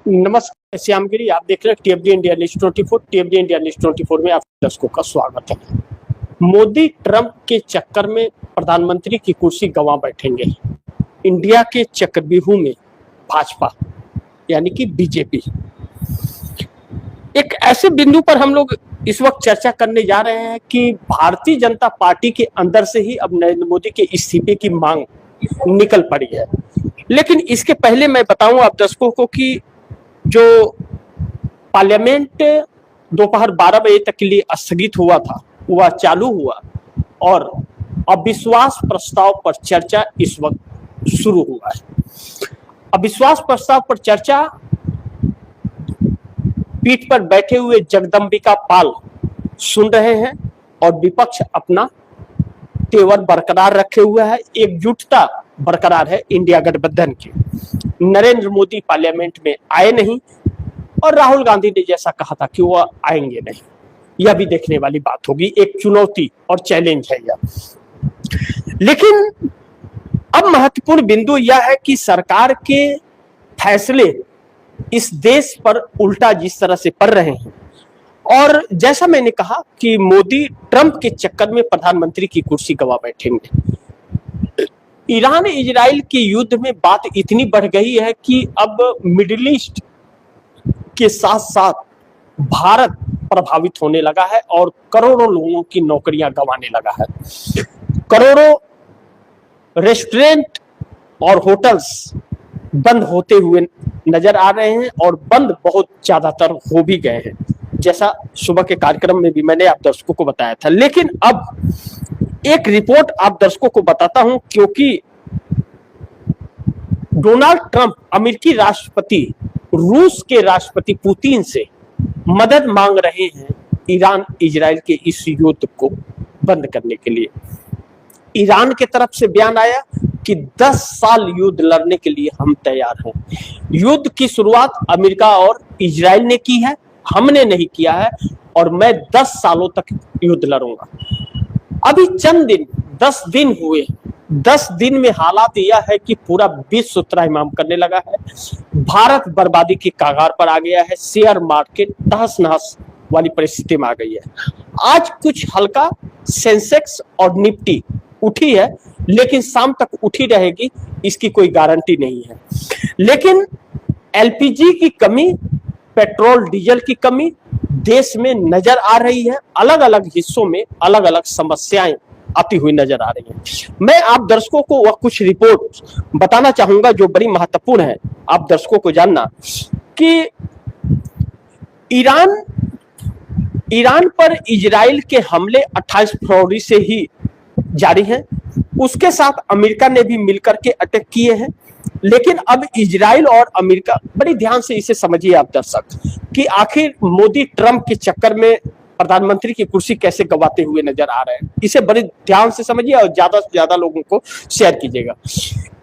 नमस्कार श्यामगिरी, आप देख रहे हैं टीएफडी इंडिया न्यूज 24। टीएफडी इंडिया न्यूज 24 में आप दर्शकों का स्वागत है। मोदी ट्रंप के चक्कर में प्रधानमंत्री की कुर्सी गंवा बैठेंगे। इंडिया के चक्रव्यूह में भाजपा यानी कि बीजेपी एक ऐसे बिंदु पर हम लोग इस वक्त चर्चा करने जा रहे हैं कि भारतीय जनता पार्टी के अंदर से ही अब नरेंद्र मोदी के इस्तीफे की मांग निकल पड़ी है। लेकिन इसके पहले मैं बताऊं आप दर्शकों को कि जो पार्लियामेंट दोपहर 12 बजे तक के लिए स्थगित हुआ था वह चालू हुआ और अविश्वास प्रस्ताव पर चर्चा इस वक्त शुरू हुआ है। अविश्वास प्रस्ताव पर चर्चा पीठ पर बैठे हुए जगदम्बिका पाल सुन रहे हैं और विपक्ष अपना तेवर बरकरार रखे हुए है, एकजुटता बरकरार है इंडिया गठबंधन की। नरेंद्र मोदी पार्लियामेंट में आए नहीं और राहुल गांधी ने जैसा कहा था कि वह आएंगे नहीं, यह भी देखने वाली बात होगी। एक चुनौती और चैलेंज है यह। लेकिन अब महत्वपूर्ण बिंदु यह है कि सरकार के फैसले इस देश पर उल्टा जिस तरह से पड़ रहे हैं और जैसा मैंने कहा कि मोदी ट्रंप के चक्कर में प्रधानमंत्री की कुर्सी गंवा बैठेंगे। ईरान इजराइल के युद्ध में बात इतनी बढ़ गई है कि अब मिडिल ईस्ट के साथ साथ भारत प्रभावित होने लगा है और करोड़ों लोगों की नौकरियां गंवाने लगा है। करोड़ों रेस्टोरेंट और होटल्स बंद होते हुए नजर आ रहे हैं और बंद बहुत ज्यादातर हो भी गए हैं, जैसा सुबह के कार्यक्रम में भी मैंने आप दर्शकों को बताया था। लेकिन अब एक रिपोर्ट आप दर्शकों को बताता हूं, क्योंकि डोनाल्ड ट्रंप अमेरिकी राष्ट्रपति रूस के राष्ट्रपति पुतिन से मदद मांग रहे हैं ईरान इजराइल के इस युद्ध को बंद करने के लिए। ईरान के तरफ से बयान आया कि 10 साल युद्ध लड़ने के लिए हम तैयार हैं। युद्ध की शुरुआत अमेरिका और इजराइल ने की है, हमने नहीं किया है और मैं 10 सालों तक युद्ध लड़ूंगा। अभी चंद दिन 10 दिन हुए, 10 दिन में हालात यह है कि पूरा विश्व त्राहिमाम करने लगा है। भारत बर्बादी की कगार पर आ गया है, शेयर मार्केट तहस नहस वाली परिस्थिति में आ गई है। आज कुछ हल्का सेंसेक्स और निफ्टी उठी है, लेकिन शाम तक उठी रहेगी इसकी कोई गारंटी नहीं है। लेकिन एलपीजी की कमी, पेट्रोल डीजल की कमी देश में नजर आ रही है। अलग अलग हिस्सों में अलग अलग समस्याएं आती हुई नजर आ रही हैं। मैं आप दर्शकों को वह कुछ रिपोर्ट बताना चाहूंगा जो बड़ी महत्वपूर्ण है आप दर्शकों को जानना, कि ईरान पर इजराइल के हमले 28 फरवरी से ही जारी हैं। उसके साथ अमेरिका ने भी मिलकर के अटैक किए हैं। लेकिन अब इजराइल और अमेरिका, बड़ी ध्यान से इसे समझिए आप दर्शक, कि आखिर मोदी ट्रंप के चक्कर में प्रधानमंत्री की कुर्सी कैसे गंवाते हुए नजर आ रहे हैं। इसे बड़े ध्यान से समझिए और ज्यादा से ज्यादा लोगों को शेयर कीजिएगा।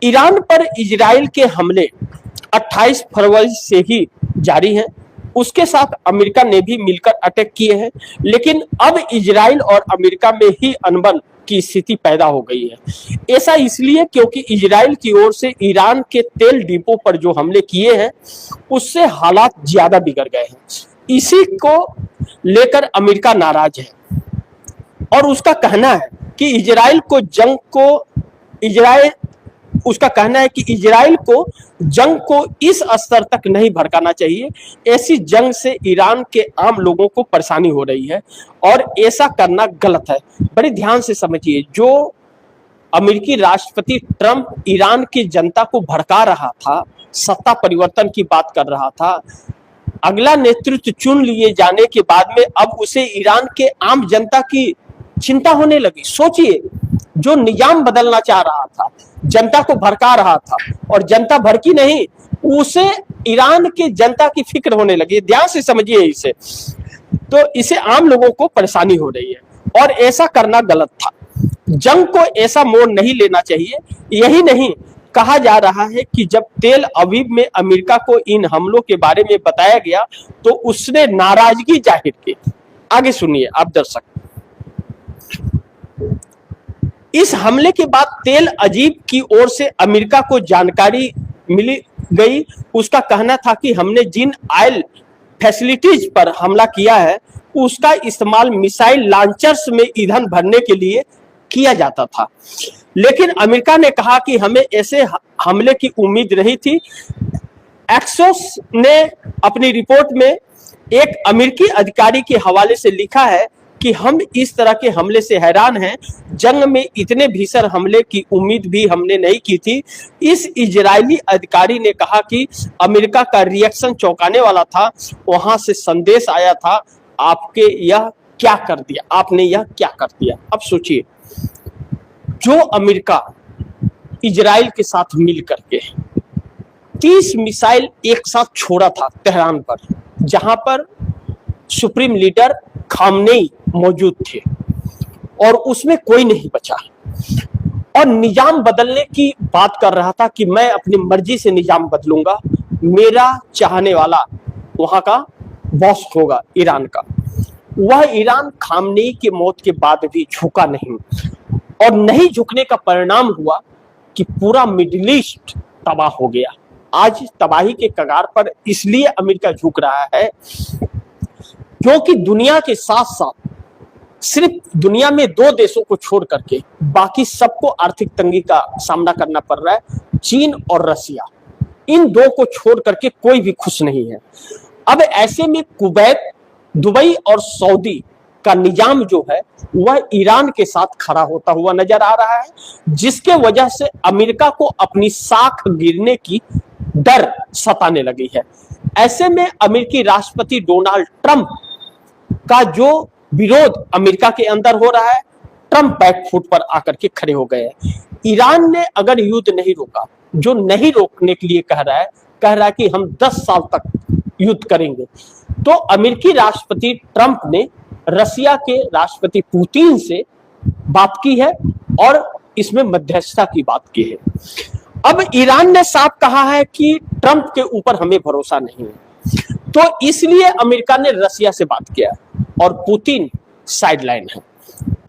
ईरान पर इजराइल के हमले 28 फरवरी से ही जारी हैं। उसके साथ अमेरिका ने भी मिलकर अटैक किए हैं। लेकिन अब इजराइल और अमेरिका में ही अनबन की स्थिति पैदा हो गई है। ऐसा इसलिए क्योंकि इजराइल की ओर से ईरान के तेल डिपो पर जो हमले किए हैं उससे हालात ज्यादा बिगड़ गए हैं। इसी को लेकर अमेरिका नाराज है और उसका कहना है कि इजराइल को जंग को इस स्तर तक नहीं भड़काना चाहिए। ऐसी जंग से ईरान के आम लोगों को परेशानी हो रही है और ऐसा करना गलत है। बड़े ध्यान से समझिए, जो अमेरिकी राष्ट्रपति ट्रंप ईरान की जनता को भड़का रहा था, सत्ता परिवर्तन की बात कर रहा था, अगला नेतृत्व चुन लिए जाने के बाद में अब उसे ईरान के आम जनता की चिंता होने लगी। सोचिए, जो निजाम बदलना चाह रहा था, जनता को भड़का रहा था और जनता भड़की नहीं, उसे ईरान की जनता की फिक्र होने लगी। ध्यान से समझिए इसे, तो इसे आम लोगों को परेशानी हो रही है और ऐसा करना गलत था। जंग को ऐसा मोड़ नहीं लेना चाहिए। यही नहीं, कहा जा रहा है कि जब तेल अवीव में अमेरिका को इन हमलों के बारे में बताया गया तो उसने नाराजगी जाहिर की। आगे सुनिए आप दर्शक। इस हमले के बाद तेल अजीब की ओर से अमेरिका को जानकारी मिली गई। उसका कहना था कि हमने जिन ऑयल फैसिलिटीज पर हमला किया है उसका इस्तेमाल मिसाइल लॉन्चर्स में ईंधन भरने के लिए किया जाता था, लेकिन अमेरिका ने कहा कि हमें ऐसे हमले की उम्मीद नहीं थी। एक्सोस ने अपनी रिपोर्ट में एक अमेरिकी अधिकारी के हवाले से लिखा है कि हम इस तरह के हमले से हैरान हैं, जंग में इतने भीषण हमले की उम्मीद भी हमने नहीं की थी। इस इजरायली अधिकारी ने कहा कि अमेरिका का रिएक्शन चौंकाने वाला था, वहां से संदेश आया था आपके यह क्या कर दिया, आपने यह क्या कर दिया। अब सोचिए, जो अमेरिका इजराइल के साथ मिल करके 30 मिसाइल एक साथ छोड़ा था तेहरान पर, जहां पर सुप्रीम लीडर खामनेई मौजूद थे और उसमें कोई नहीं बचा, और निजाम बदलने की बात कर रहा था कि मैं अपनी मर्जी से निजाम बदलूंगा, मेरा चाहने वाला वहां का बॉस होगा ईरान का। वह ईरान खामनेई की मौत के बाद भी झुका नहीं, और नहीं झुकने का परिणाम हुआ कि पूरा मिडिल ईस्ट तबाह हो गया। आज तबाही के कगार पर इसलिए अमेरिका झुक रहा है क्योंकि दुनिया के साथ साथ सिर्फ दुनिया में 2 देशों को छोड़ करके बाकी सबको आर्थिक तंगी का सामना करना पड़ रहा है, चीन और रसिया। इन 2 को छोड़ करके कोई भी खुश नहीं है। अब ऐसे में कुवैत, दुबई और सऊदी का निजाम जो है वह ईरान के साथ खड़ा होता हुआ नजर आ रहा है, जिसके वजह से अमेरिका को अपनी साख गिरने की डर सताने लगी है। ऐसे में अमेरिकी राष्ट्रपति डोनाल्ड ट्रंप का जो विरोध अमेरिका के अंदर हो रहा है, ट्रंप बैकफुट पर आकर के खड़े हो गए हैं। ईरान ने अगर युद्ध नहीं रोका, जो नहीं रोकने के लिए कह रहा है कि हम 10 साल तक युद्ध करेंगे, तो अमेरिकी राष्ट्रपति ट्रंप ने रसिया के राष्ट्रपति पुतिन से बात की है और इसमें मध्यस्थता की बात की है। अब ईरान ने साफ कहा है कि ट्रंप के ऊपर हमें भरोसा नहीं है, तो इसलिए अमेरिका ने रसिया से बात किया और पुतिन साइडलाइन है।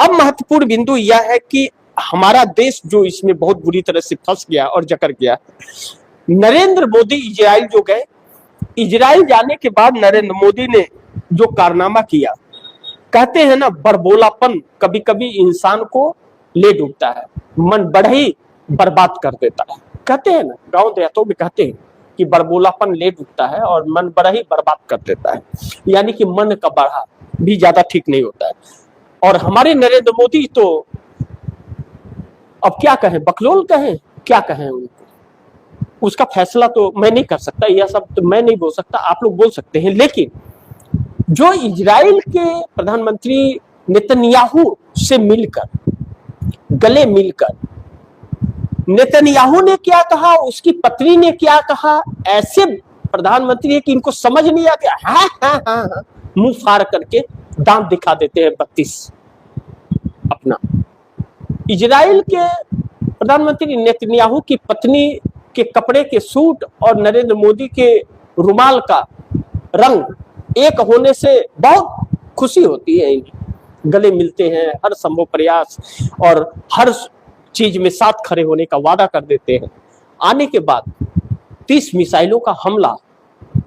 अब महत्वपूर्ण बिंदु यह है कि हमारा देश जो इसमें बहुत बुरी तरह से फंस गया और जकड़ गया। नरेंद्र मोदी इजराइल जो गए, इजराइल जाने के बाद नरेंद्र मोदी ने जो कारनामा किया, कहते हैं ना, बड़बोलापन कभी कभी इंसान को ले डूबता है, मन बड़ा ही बर्बाद कर देता है। कहते हैं ना, गांव देहातों में कहते हैं कि बड़बोलापन ले डूबता है और मन बड़ा ही बर्बाद कर देता है, यानी कि मन का बढ़ा भी ज्यादा ठीक नहीं होता है। और हमारे नरेंद्र मोदी तो अब क्या कहें, बकलोल कहें, क्या कहें उनको, उसका फैसला तो मैं नहीं कर सकता, यह सब तो मैं नहीं बोल सकता, आप लोग बोल सकते हैं। लेकिन जो इजराइल के प्रधानमंत्री नेतन्याहू से मिलकर, गले मिलकर, नेतन्याहू ने क्या कहा, उसकी पत्नी ने क्या कहा, ऐसे प्रधानमंत्री है कि इनको समझ नहीं आता, हाँ, मुंह फाड़ करके दांत दिखा देते हैं 32 अपना। इजराइल के प्रधानमंत्री नेतन्याहू की पत्नी के कपड़े के सूट और नरेंद्र मोदी के रुमाल का रंग एक होने से बहुत खुशी होती है इन्हें। गले मिलते हैं, हर संभव प्रयास और हर चीज में साथ खड़े होने का वादा कर देते हैं। आने के बाद 30 मिसाइलों का हमला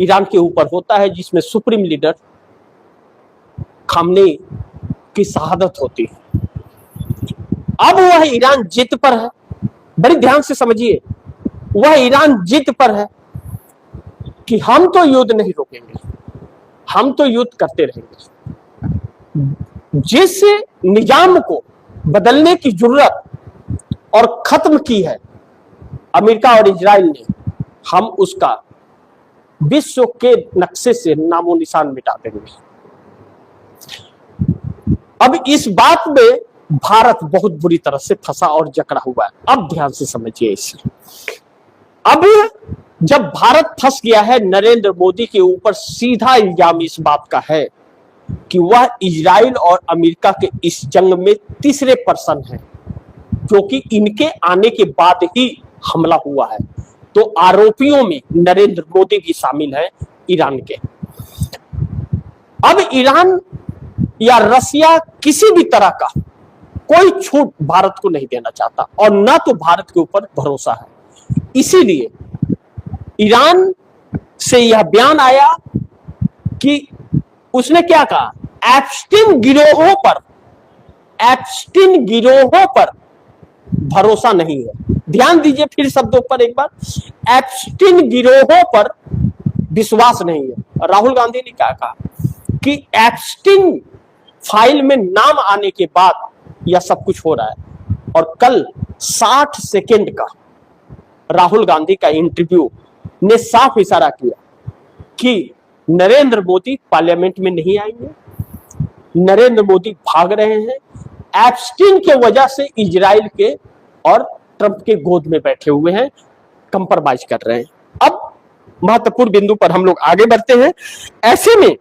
ईरान के ऊपर होता है, जिसमें सुप्रीम लीडर खामनेई की शहादत होती है। अब वह ईरान जिद पर है, बड़ी ध्यान से समझिए, वह ईरान जिद पर है कि हम तो युद्ध नहीं रोकेंगे, हम तो युद्ध करते रहेंगे। जिस निजाम को बदलने की जरूरत और खत्म की है अमेरिका और इजराइल ने, हम उसका विश्व के नक्शे से नामो निशान मिटा देंगे। अब इस बात में भारत बहुत बुरी तरह से फंसा और जकड़ा हुआ है। अब ध्यान से समझिए इसे। अब जब भारत फंस गया है, नरेंद्र मोदी के ऊपर सीधा इल्जाम इस बात का है कि वह इजराइल और अमेरिका के इस जंग में तीसरे पर्सन है, क्योंकि इनके आने के बाद ही हमला हुआ है। तो आरोपियों में नरेंद्र मोदी भी शामिल है ईरान के। अब ईरान या रसिया किसी भी तरह का कोई छूट भारत को नहीं देना चाहता और ना तो भारत के ऊपर भरोसा है। इसीलिए ईरान से यह बयान आया कि उसने क्या कहा, एप्स्टीन गिरोहों पर भरोसा नहीं है। ध्यान दीजिए फिर शब्दों पर एक बार, एप्स्टीन गिरोहों पर विश्वास नहीं है। राहुल गांधी ने क्या कहा कि एप्स्टीन फाइल में नाम आने के बाद यह सब कुछ हो रहा है। और कल 60 सेकेंड का राहुल गांधी का इंटरव्यू ने साफ इशारा किया कि नरेंद्र मोदी पार्लियामेंट में नहीं आएंगे, नरेंद्र मोदी भाग रहे हैं, एप्स्टीन के वजह से इजराइल के और ट्रंप के गोद में बैठे हुए हैं, कंप्रोमाइज कर रहे हैं। अब महत्वपूर्ण बिंदु पर हम लोग आगे बढ़ते हैं। ऐसे में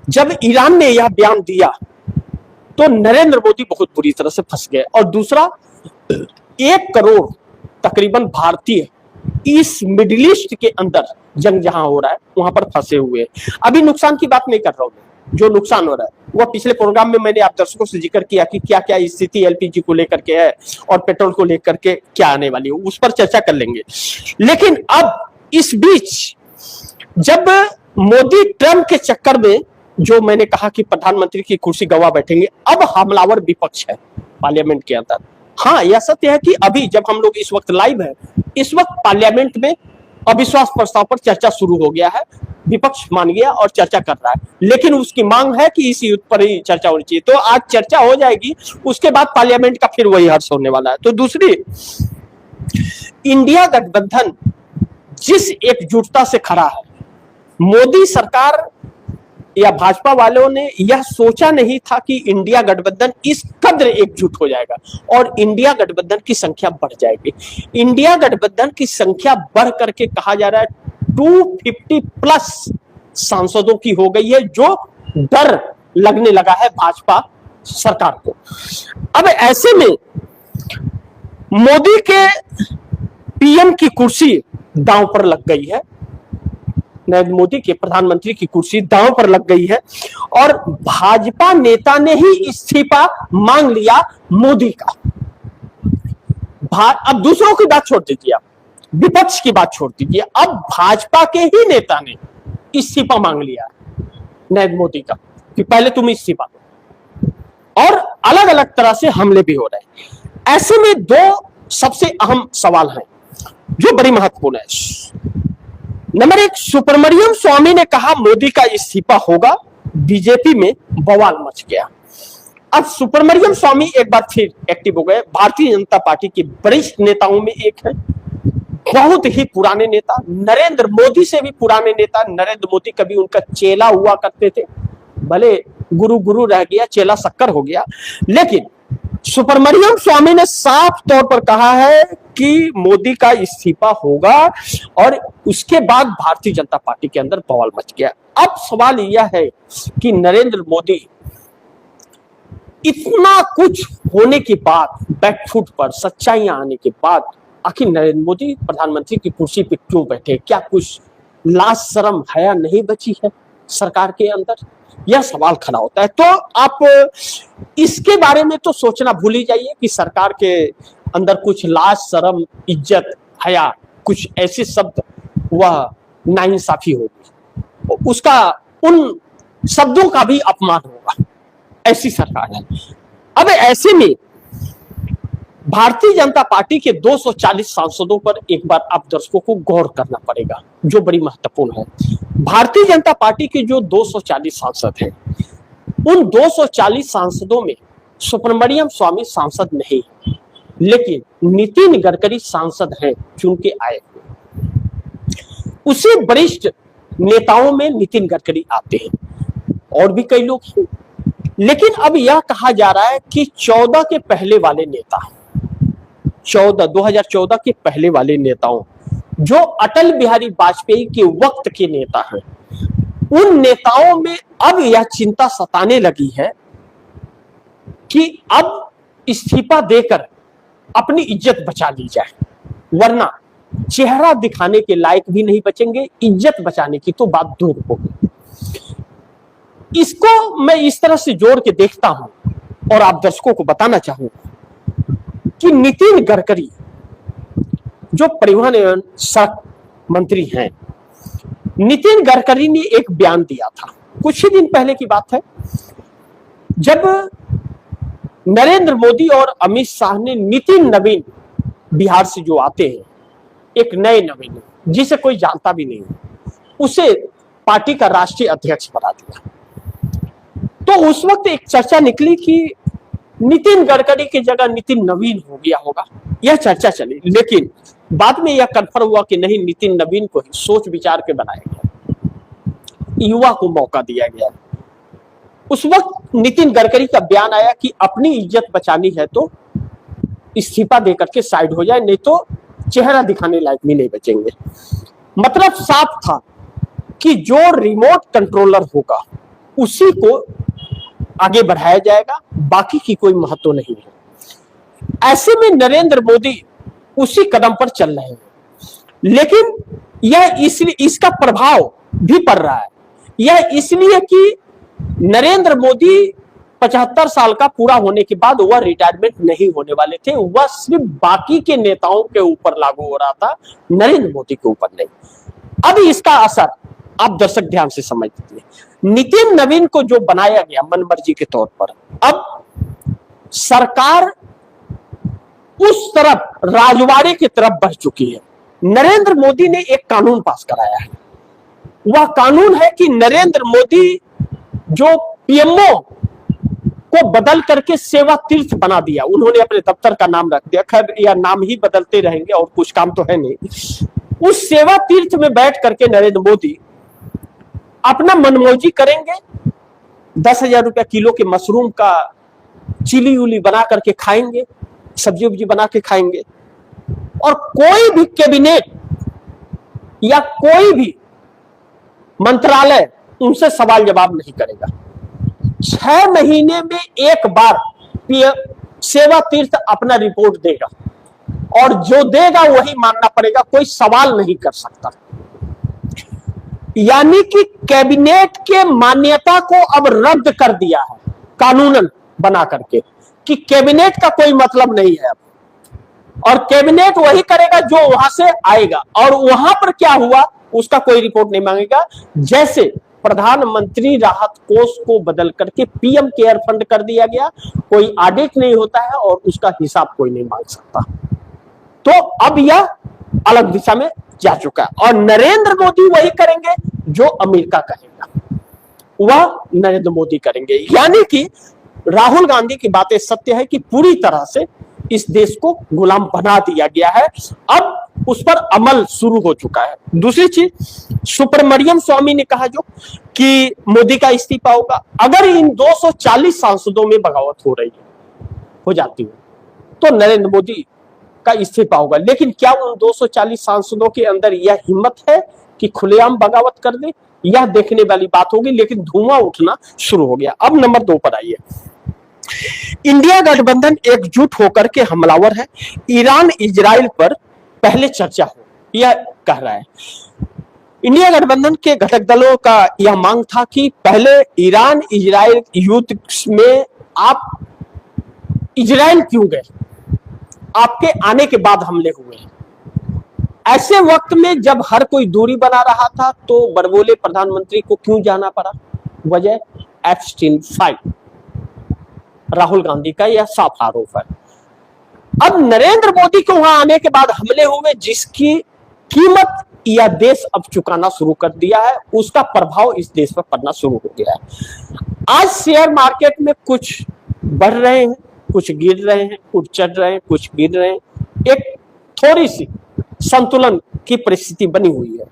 जब ईरान ने यह बयान दिया तो नरेंद्र मोदी बहुत बुरी तरह से फंस गए। और दूसरा, 1 करोड़ तकरीबन भारतीय इस मिडिल ईस्ट के अंदर जंग जहां हो रहा है वहां पर फंसे हुए हैं। अभी नुकसान की बात नहीं कर रहा हूं, जो नुकसान हो रहा है वह पिछले प्रोग्राम में मैंने आप दर्शकों से जिक्र किया कि क्या क्या स्थिति एलपीजी को लेकर के है और पेट्रोल को लेकर के क्या आने वाली है, उस पर चर्चा कर लेंगे। लेकिन अब इस बीच जब मोदी ट्रंप के चक्कर में, जो मैंने कहा कि प्रधानमंत्री की कुर्सी गवा बैठेंगे, अब हमलावर विपक्ष है पार्लियामेंट के अंदर। हाँ, यह सत्य है कि अभी जब हम लोग इस वक्त लाइव है, इस वक्त पार्लियामेंट में अविश्वास प्रस्ताव पर चर्चा शुरू हो गया है, विपक्ष मान गया और चर्चा कर रहा है। लेकिन उसकी मांग है कि इस युद्ध पर ही चर्चा होनी चाहिए। तो आज चर्चा हो जाएगी, उसके बाद पार्लियामेंट का फिर वही हर्ष होने वाला है। तो दूसरी, इंडिया गठबंधन जिस एकजुटता से खड़ा है, मोदी सरकार या भाजपा वालों ने यह सोचा नहीं था कि इंडिया गठबंधन इस कद्र एकजुट हो जाएगा और इंडिया गठबंधन की संख्या बढ़ जाएगी। इंडिया गठबंधन की संख्या बढ़ करके कहा जा रहा है 250 प्लस सांसदों की हो गई है, जो डर लगने लगा है भाजपा सरकार को। अब ऐसे में मोदी के पीएम की कुर्सी दांव पर लग गई है, नरेंद्र मोदी के प्रधानमंत्री की कुर्सी दांव पर लग गई है और भाजपा नेता ने ही इस्तीफा मांग लिया मोदी का। अब दूसरों की बात छोड़ दीजिए, आप विपक्ष की बात छोड़ दीजिए, अब भाजपा के ही नेता ने इस्तीफा मांग लिया नरेंद्र मोदी का कि पहले तुम इस्तीफा दो। और अलग अलग तरह से हमले भी हो रहे हैं। ऐसे में 2 सबसे अहम सवाल हैं जो बड़ी महत्वपूर्ण है। नंबर 1, सुब्रमण्यम स्वामी ने कहा मोदी का इस्तीफा होगा, बीजेपी में बवाल मच गया। अब सुब्रमण्यम स्वामी एक बार फिर एक्टिव हो गए, भारतीय जनता पार्टी के वरिष्ठ नेताओं में एक है, बहुत ही पुराने नेता, नरेंद्र मोदी से भी पुराने नेता। नरेंद्र मोदी कभी उनका चेला हुआ करते थे, भले गुरु गुरु रह गया, चेला शक्कर हो गया। लेकिन सुब्रमण्यम स्वामी ने साफ तौर पर कहा है कि मोदी का इस्तीफा होगा और उसके बाद भारतीय जनता पार्टी के अंदर बवाल मच गया। अब सवाल यह है कि नरेंद्र मोदी इतना कुछ होने के बाद, बैकफुट पर सच्चाइयां आने के बाद, आखिर नरेंद्र मोदी प्रधानमंत्री की कुर्सी पे क्यों बैठे? क्या कुछ लाज शर्म हया नहीं बची है सरकार के अंदर? यह सवाल खड़ा होता है। तो आप इसके बारे में तो सोचना भूल ही जाइए कि सरकार के अंदर कुछ लाज शर्म इज्जत हया, कुछ ऐसे शब्द वह नाइंसाफी होगी, उसका उन शब्दों का भी अपमान होगा। ऐसी सरकार है। अब ऐसे में भारतीय जनता पार्टी के 240 सांसदों पर एक बार आप दर्शकों को गौर करना पड़ेगा, जो बड़ी महत्वपूर्ण है। भारतीय जनता पार्टी के जो 240 सांसद हैं, उन 240 सांसदों में सुब्रमण्यम स्वामी सांसद नहीं, लेकिन नितिन गडकरी सांसद हैं चुन के आए हुए। उसी वरिष्ठ नेताओं में नितिन गडकरी आते हैं और भी कई लोग हैं। लेकिन अब यह कहा जा रहा है कि 14 के पहले वाले नेता, 2014 के पहले वाले नेताओं, जो अटल बिहारी वाजपेयी के वक्त के नेता हैं, उन नेताओं में अब यह चिंता सताने लगी है कि अब इस्तीफा देकर अपनी इज्जत बचा ली जाए, वरना चेहरा दिखाने के लायक भी नहीं बचेंगे, इज्जत बचाने की तो बात दूर होगी। इसको मैं इस तरह से जोड़ के देखता हूं और आप दर्शकों को बताना चाहूंगा कि नितिन गडकरी जो परिवहन एवं सड़क मंत्री हैं। नितिन गडकरी ने एक बयान दिया था, कुछ ही दिन पहले की बात है, जब नरेंद्र मोदी और अमित शाह ने नितिन नवीन बिहार से जो आते हैं, एक नए नवीन जिसे कोई जानता भी नहीं, उसे पार्टी का राष्ट्रीय अध्यक्ष बना दिया। तो उस वक्त एक चर्चा निकली कि नितिन गडकरी की जगह नितिन नवीन हो गया होगा, यह चर्चा चली। लेकिन बाद में यह कन्फर्म हुआ कि नहीं, नितिन नवीन को ही सोच विचार के बनाया गया, युवा को मौका दिया गया। उस वक्त नितिन गडकरी का बयान आया कि अपनी इज्जत बचानी है तो इस्तीफा देकर के साइड हो जाए, नहीं तो चेहरा दिखाने लायक भी नहीं बचेंगे। मतलब साफ था कि जो रिमोट कंट्रोलर होगा उसी को आगे बढ़ाया जाएगा, बाकी की कोई महत्व नहीं है। ऐसे में नरेंद्र मोदी उसी कदम पर चल रहे हैं, लेकिन यह इसलिए इसका प्रभाव भी पड़ रहा है। यह इसलिए कि नरेंद्र मोदी 75 साल का पूरा होने के बाद वह रिटायरमेंट नहीं होने वाले थे, वह सिर्फ बाकी के नेताओं के ऊपर लागू हो रहा था, नरेंद्र मोदी के ऊपर नहीं। अब इसका असर आप दर्शक ध्यान से समझ लीजिए। नितिन नवीन को जो बनाया गया मनमर्जी के तौर पर, अब सरकार उस तरफ राजवाड़े की तरफ बढ़ चुकी है। नरेंद्र मोदी ने एक कानून पास कराया है, वह कानून है कि नरेंद्र मोदी जो पीएमओ को बदल करके सेवा तीर्थ बना दिया, उन्होंने अपने दफ्तर का नाम रख दिया, खैर यह नाम ही बदलते रहेंगे और कुछ काम तो है नहीं। उस सेवा तीर्थ में बैठ करके नरेंद्र मोदी अपना मनमौजी करेंगे, 10,000 रुपया किलो के मशरूम का चिली उली बना करके खाएंगे, सब्जी उब्जी बना के खाएंगे, और कोई भी कैबिनेट या कोई भी मंत्रालय उनसे सवाल जवाब नहीं करेगा। 6 महीने में एक बार सेवा तीर्थ अपना रिपोर्ट देगा और जो देगा वही मानना पड़ेगा, कोई सवाल नहीं कर सकता। यानी कि कैबिनेट के मान्यता को अब रद्द कर दिया है कानूनन बना करके कि कैबिनेट का कोई मतलब नहीं है अब, और कैबिनेट वही करेगा जो वहां से आएगा, और वहां पर क्या हुआ उसका कोई रिपोर्ट नहीं मांगेगा। जैसे प्रधानमंत्री राहत कोष को बदल करके पीएम केयर फंड कर दिया गया, कोई ऑडिट नहीं होता है और उसका हिसाब कोई नहीं मांग सकता। तो अब यह अलग दिशा में जा चुका है, और नरेंद्र मोदी वही करेंगे जो अमेरिका कहेगा, वह नरेंद्र मोदी करेंगे। यानी कि राहुल गांधी की बातें सत्य है कि पूरी तरह से इस देश को गुलाम बना दिया गया है, अब उस पर अमल शुरू हो चुका है। दूसरी चीज, सुब्रमण्यम स्वामी ने कहा जो कि मोदी का इस्तीफा होगा, अगर इन 240 सांसदों में बगावत हो रही है, हो जाती है, तो नरेंद्र मोदी का इस्तीफा होगा। लेकिन क्या उन 240 सांसदों के अंदर यह हिम्मत है कि खुलेआम बगावत कर दे, यह देखने वाली बात होगी। लेकिन धुआं उठना शुरू हो गया। अब नंबर 2 पर आइए। इंडिया गठबंधन एकजुट होकर के हमलावर है, ईरान इजराइल पर पहले चर्चा हो, यह कह रहा है। इंडिया गठबंधन के घटक दलों का यह मांग था कि पहले ईरान इजराइल युद्ध में आप इजराइल क्यों गए, आपके आने के बाद हमले हुए हैं। ऐसे वक्त में जब हर कोई दूरी बना रहा था तो बड़बोले प्रधानमंत्री को क्यों जाना पड़ा, वजह एप्स्टीन फाइल, राहुल गांधी का यह साफ आरोप है। अब नरेंद्र मोदी को वहां आने के बाद हमले हुए, जिसकी कीमत यह देश अब चुकाना शुरू कर दिया है, उसका प्रभाव इस देश पर पड़ना शुरू हो गया है। आज शेयर मार्केट में कुछ बढ़ रहे हैं, कुछ गिर रहे हैं, कुछ चढ़ रहे हैं, कुछ गिर रहे हैं, एक थोड़ी सी संतुलन की परिस्थिति बनी हुई है।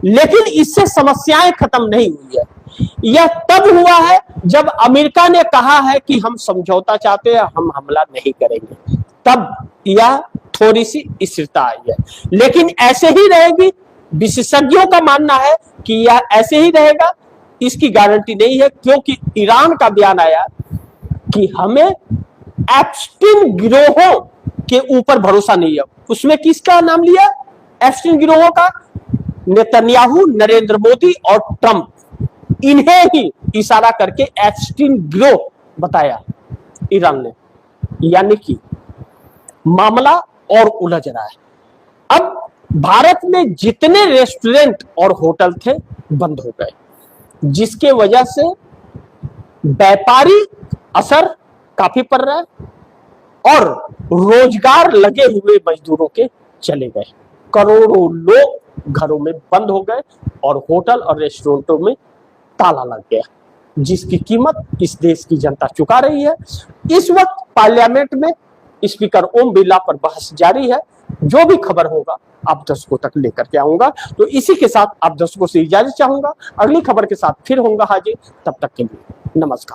लेकिन इससे समस्याएं खत्म नहीं हुई है। यह तब हुआ है जब अमेरिका ने कहा है कि हम समझौता चाहते हैं, हम हमला नहीं करेंगे, तब यह थोड़ी सी स्थिरता आई है। लेकिन ऐसे ही रहेगी, विशेषज्ञों का मानना है कि यह ऐसे ही रहेगा, इसकी गारंटी नहीं है, क्योंकि ईरान का बयान आया कि हमें एप्स्टीन गिरोहों के ऊपर भरोसा नहीं है। उसमें किसका नाम लिया? एप्स्टीन गिरोह का। नेतन्याहू, नरेंद्र मोदी और ट्रंप, इन्हें ही इशारा करके एप्स्टीन गिरोह बताया ईरान ने। यानी कि मामला और उलझ रहा है। अब भारत में जितने रेस्टोरेंट और होटल थे बंद हो गए, जिसके वजह से व्यापारिक असर काफी पड़ रहा है और रोजगार लगे हुए मजदूरों के चले गए। करोड़ों लोग घरों में बंद हो गए और होटल और रेस्टोरेंटों में ताला लग गया, जिसकी कीमत इस देश की जनता चुका रही है। इस वक्त पार्लियामेंट में स्पीकर ओम बिरला पर बहस जारी है। जो भी खबर होगा आप दर्शकों तक लेकर के आऊंगा। तो इसी के साथ आप दर्शकों से इजाजत चाहूंगा। अगली खबर के साथ फिर होऊंगा हाजिर, तब तक के लिए नमस्कार।